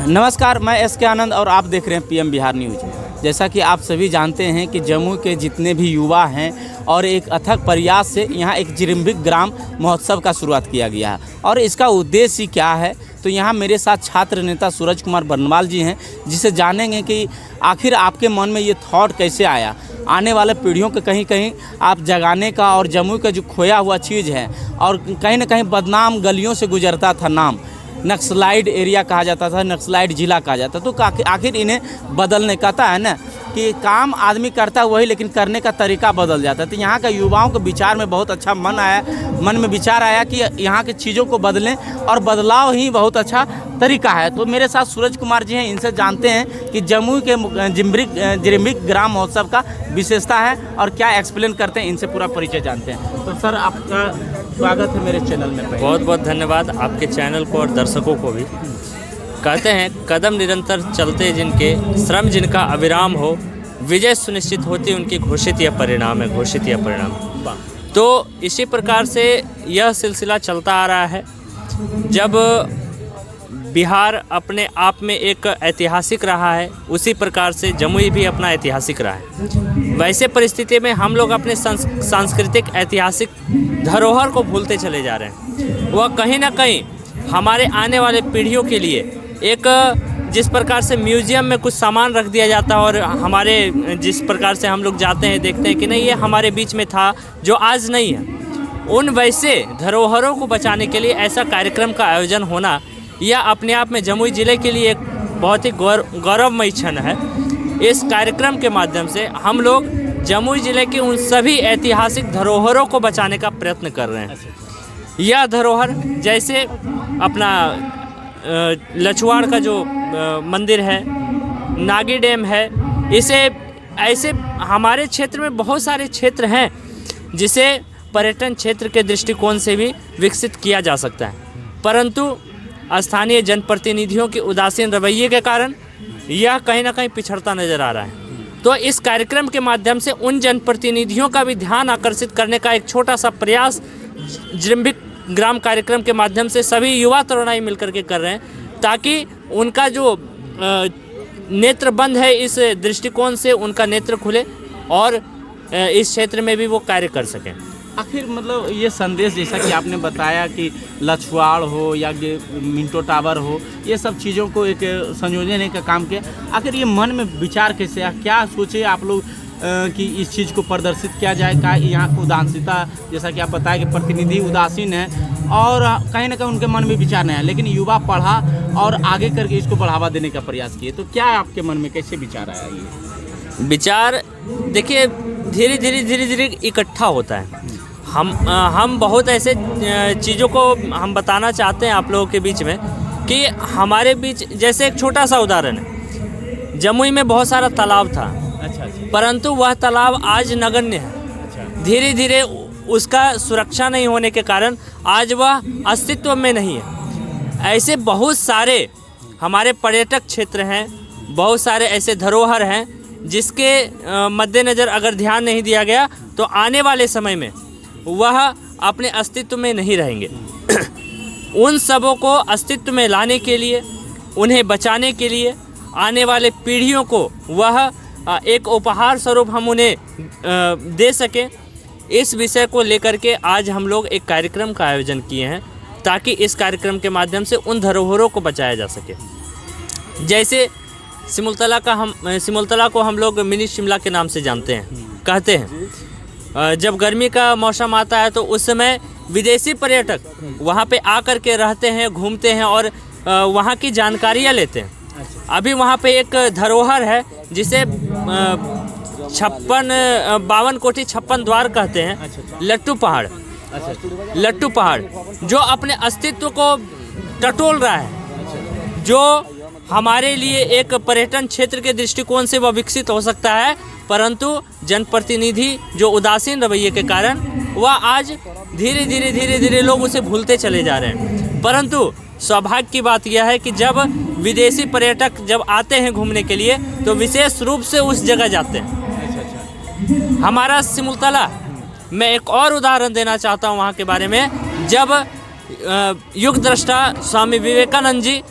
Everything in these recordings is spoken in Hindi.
नमस्कार, मैं एस.के. आनंद और आप देख रहे हैं पीएम बिहार न्यूज़। जैसा कि आप सभी जानते हैं कि जम्मू के जितने भी युवा हैं और एक अथक प्रयास से यहाँ एक जिरम्बिक ग्राम महोत्सव का शुरुआत किया गया है और इसका उद्देश्य क्या है, तो यहाँ मेरे साथ छात्र नेता सूरज कुमार बरनवाल जी हैं, जिसे जानेंगे कि आखिर आपके मन में ये थॉट कैसे आया आने वाले पीढ़ियों के कहीं कहीं आप जगाने का, और जम्मू का जो खोया हुआ चीज़ है और कहीं ना कहीं बदनाम गलियों से गुजरता था नाम, नक्सलाइड एरिया कहा जाता था, नक्सलाइड जिला कहा जाता, तो आखिर इन्हें बदलने कहता है ना कि काम आदमी करता वही, लेकिन करने का तरीका बदल जाता है। तो यहाँ का युवाओं के विचार में बहुत अच्छा मन में विचार आया कि यहाँ की चीज़ों को बदलें और बदलाव ही बहुत अच्छा तरीका है। तो मेरे साथ सूरज कुमार जी हैं, इनसे जानते हैं कि जम्मू के जिरम्बिक ग्राम महोत्सव का विशेषता है और क्या एक्सप्लेन करते हैं, इनसे पूरा परिचय जानते हैं। तो सर, आपका स्वागत है मेरे चैनल में। बहुत बहुत धन्यवाद आपके चैनल को और दर्शकों को भी। कहते हैं कदम निरंतर चलते जिनके, श्रम जिनका अविराम हो, विजय सुनिश्चित होती उनकी, घोषित यह परिणाम है, घोषित यह परिणाम। तो इसी प्रकार से यह सिलसिला चलता आ रहा है। जब बिहार अपने आप में एक ऐतिहासिक रहा है, उसी प्रकार से जमुई भी अपना ऐतिहासिक रहा है। वैसे परिस्थिति में हम लोग अपने सांस्कृतिक ऐतिहासिक धरोहर को भूलते चले जा रहे हैं। वह कहीं ना कहीं हमारे आने वाले पीढ़ियों के लिए एक, जिस प्रकार से म्यूज़ियम में कुछ सामान रख दिया जाता है और हमारे जिस प्रकार से हम लोग जाते हैं देखते हैं कि नहीं ये हमारे बीच में था जो आज नहीं है, उन वैसे धरोहरों को बचाने के लिए ऐसा कार्यक्रम का आयोजन होना यह अपने आप में जमुई ज़िले के लिए एक बहुत ही गौरवमयी क्षण है। इस कार्यक्रम के माध्यम से हम लोग जमुई ज़िले के उन सभी ऐतिहासिक धरोहरों को बचाने का प्रयत्न कर रहे हैं। यह धरोहर जैसे अपना लछवाड़ का जो मंदिर है, नागी डैम है, इसे ऐसे हमारे क्षेत्र में बहुत सारे क्षेत्र हैं जिसे पर्यटन क्षेत्र के दृष्टिकोण से भी विकसित किया जा सकता है, परंतु स्थानीय जनप्रतिनिधियों के उदासीन रवैये के कारण यह कहीं ना कहीं पिछड़ता नज़र आ रहा है। तो इस कार्यक्रम के माध्यम से उन जनप्रतिनिधियों का भी ध्यान आकर्षित करने का एक छोटा सा प्रयास जिरम्बिक ग्राम कार्यक्रम के माध्यम से सभी युवा तरुणाई मिलकर के कर रहे हैं, ताकि उनका जो नेत्र बंद है इस दृष्टिकोण से उनका नेत्र खुले और इस क्षेत्र में भी वो कार्य कर सकें। आखिर मतलब ये संदेश, जैसा कि आपने बताया कि लछवाड़ हो या मिंटो टावर हो, ये सब चीज़ों को एक संयोजन का काम किया, आखिर ये मन में विचार कैसे आया, क्या सोचे आप लोग कि इस चीज़ को प्रदर्शित किया जाए? का यहाँ उदासीनता, जैसा कि आप बताया कि प्रतिनिधि उदासीन है और कहीं ना कहीं उनके मन में विचार नहीं है, लेकिन युवा पढ़ा और आगे करके इसको बढ़ावा देने का प्रयास किए, तो क्या आपके मन में कैसे विचार आया? ये विचार देखिए धीरे धीरे इकट्ठा होता है। हम बहुत ऐसे चीज़ों को हम बताना चाहते हैं आप लोगों के बीच में कि हमारे बीच, जैसे एक छोटा सा उदाहरण है, जमुई में बहुत सारा तालाब था, परंतु वह तालाब आज नगण्य है। धीरे धीरे उसका सुरक्षा नहीं होने के कारण आज वह अस्तित्व में नहीं है। ऐसे बहुत सारे हमारे पर्यटक क्षेत्र हैं, बहुत सारे ऐसे धरोहर हैं जिसके मद्देनज़र अगर ध्यान नहीं दिया गया तो आने वाले समय में वह अपने अस्तित्व में नहीं रहेंगे। उन सबों को अस्तित्व में लाने के लिए, उन्हें बचाने के लिए, आने वाले पीढ़ियों को वह एक उपहार स्वरूप हम उन्हें दे सकें, इस विषय को लेकर के आज हम लोग एक कार्यक्रम का आयोजन किए हैं, ताकि इस कार्यक्रम के माध्यम से उन धरोहरों को बचाया जा सके। जैसे सिमुलतला को हम लोग मिनी शिमला के नाम से जानते हैं, कहते हैं। जब गर्मी का मौसम आता है तो उस समय विदेशी पर्यटक वहाँ पे आकर के रहते हैं, घूमते हैं और वहाँ की जानकारियाँ लेते हैं। अभी वहाँ पे एक धरोहर है जिसे 52 कोठी 56 द्वार कहते हैं, लट्टू पहाड़, जो अपने अस्तित्व को टटोल रहा है, जो हमारे लिए एक पर्यटन क्षेत्र के दृष्टिकोण से वह विकसित हो सकता है, परंतु जनप्रतिनिधि जो उदासीन रवैये के कारण वह आज धीरे धीरे लोग उसे भूलते चले जा रहे हैं। परंतु सौभाग्य की बात यह है कि जब विदेशी पर्यटक जब आते हैं घूमने के लिए तो विशेष रूप से उस जगह जाते हैं। हमारा सिमुलतला, मैं एक और उदाहरण देना चाहता हूँ वहाँ के बारे में। जब युग दृष्टा स्वामी विवेकानंद जी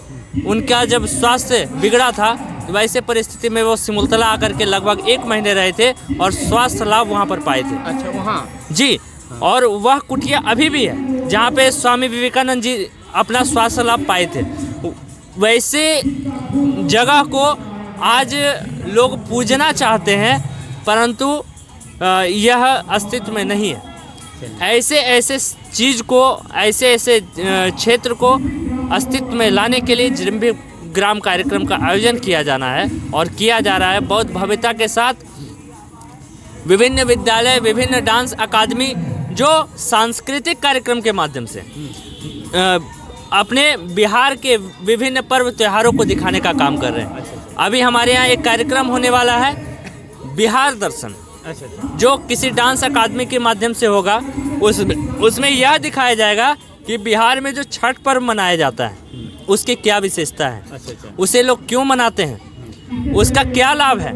उनका जब स्वास्थ्य बिगड़ा था, वैसे परिस्थिति में वो सिमुलतला आकर के लगभग 1 महीने रहे थे और स्वास्थ्य लाभ वहाँ पर पाए थे। अच्छा, वहाँ जी, और वह कुटिया अभी भी है जहाँ पे स्वामी विवेकानंद जी अपना स्वास्थ्य लाभ पाए थे। वैसे जगह को आज लोग पूजना चाहते हैं, परंतु यह अस्तित्व में नहीं है। ऐसे ऐसे चीज़ को, ऐसे ऐसे क्षेत्र को अस्तित्व में लाने के लिए जिरिम्बिक ग्राम कार्यक्रम का आयोजन किया जाना है और किया जा रहा है बहुत भव्यता के साथ। विभिन्न विद्यालय, विभिन्न डांस अकादमी जो सांस्कृतिक कार्यक्रम के माध्यम से अपने बिहार के विभिन्न पर्व त्योहारों को दिखाने का काम कर रहे हैं। अभी हमारे यहाँ एक कार्यक्रम होने वाला है, बिहार दर्शन, जो किसी डांस अकादमी के माध्यम से होगा। उसमें यह दिखाया जाएगा कि बिहार में जो छठ पर्व मनाया जाता है उसकी क्या विशेषता है, उसे लोग क्यों मनाते हैं, उसका क्या लाभ है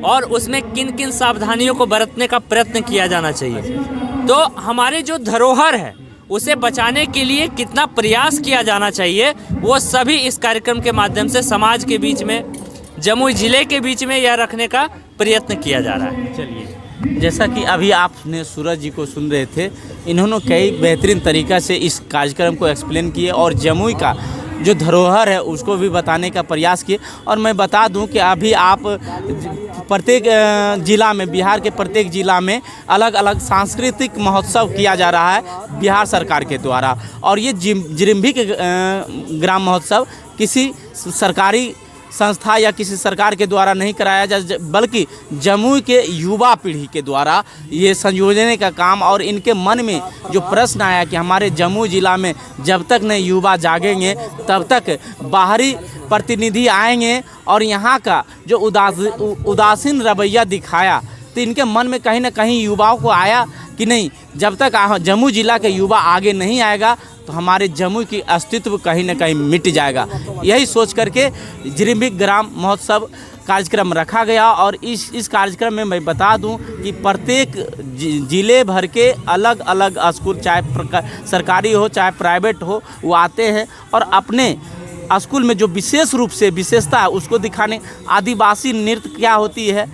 और उसमें किन किन सावधानियों को बरतने का प्रयत्न किया जाना चाहिए। तो हमारे जो धरोहर है उसे बचाने के लिए कितना प्रयास किया जाना चाहिए, वो सभी इस कार्यक्रम के माध्यम से समाज के बीच में, जमुई ज़िले के बीच में यह रखने का प्रयत्न किया जा रहा है। चलिए, जैसा कि अभी आपने सूरज जी को सुन रहे थे, इन्होंने कई बेहतरीन तरीक़ा से इस कार्यक्रम को एक्सप्लेन किए और जमुई का जो धरोहर है उसको भी बताने का प्रयास किए। और मैं बता दूं कि अभी आप प्रत्येक ज़िला में, बिहार के प्रत्येक ज़िला में अलग अलग सांस्कृतिक महोत्सव किया जा रहा है बिहार सरकार के द्वारा। और ये जिरिम्बिक ग्राम महोत्सव किसी सरकारी संस्था या किसी सरकार के द्वारा नहीं कराया जा, बल्कि जमुई के युवा पीढ़ी के द्वारा ये संयोजने का काम। और इनके मन में जो प्रश्न आया कि हमारे जमुई ज़िला में जब तक न युवा जागेंगे तब तक बाहरी प्रतिनिधि आएंगे और यहाँ का जो उदासीन रवैया दिखाया, तो इनके मन में कहीं ना कहीं युवाओं को आया कि नहीं, जब तक जमुई ज़िला के युवा आगे नहीं आएगा तो हमारे जमुई की अस्तित्व कहीं ना कहीं मिट जाएगा। यही सोच करके जिरिम्बिक ग्राम महोत्सव कार्यक्रम रखा गया। और इस कार्यक्रम में मैं बता दूं कि प्रत्येक ज़िले भर के अलग अलग स्कूल, चाहे सरकारी हो चाहे प्राइवेट हो, वो आते हैं और अपने स्कूल में जो विशेष रूप से विशेषता है उसको दिखाने। आदिवासी नृत्य क्या होती है,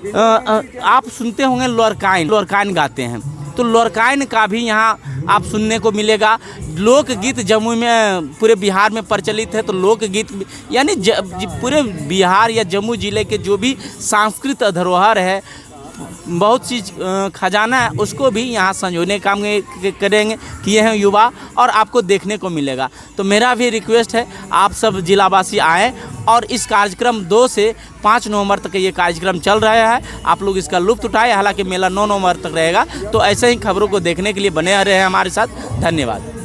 आप सुनते होंगे, लोरकाइन गाते हैं, तो लोरकाइन का भी यहाँ आप सुनने को मिलेगा। लोकगीत जमुई में पूरे बिहार में प्रचलित है, तो लोकगीत यानी पूरे बिहार या जमुई ज़िले के जो भी सांस्कृतिक धरोहर है, बहुत चीज़ खजाना है, उसको भी यहाँ संजोने का काम करेंगे किए हैं युवा, और आपको देखने को मिलेगा। तो मेरा भी रिक्वेस्ट है, आप सब जिलावासी आएँ और इस कार्यक्रम 2 से 5 नवंबर तक ये कार्यक्रम चल रहा है, आप लोग इसका लुत्फ़ उठाएं। हालांकि मेला 9 नवंबर तक रहेगा। तो ऐसे ही खबरों को देखने के लिए बने रहे हमारे साथ। धन्यवाद।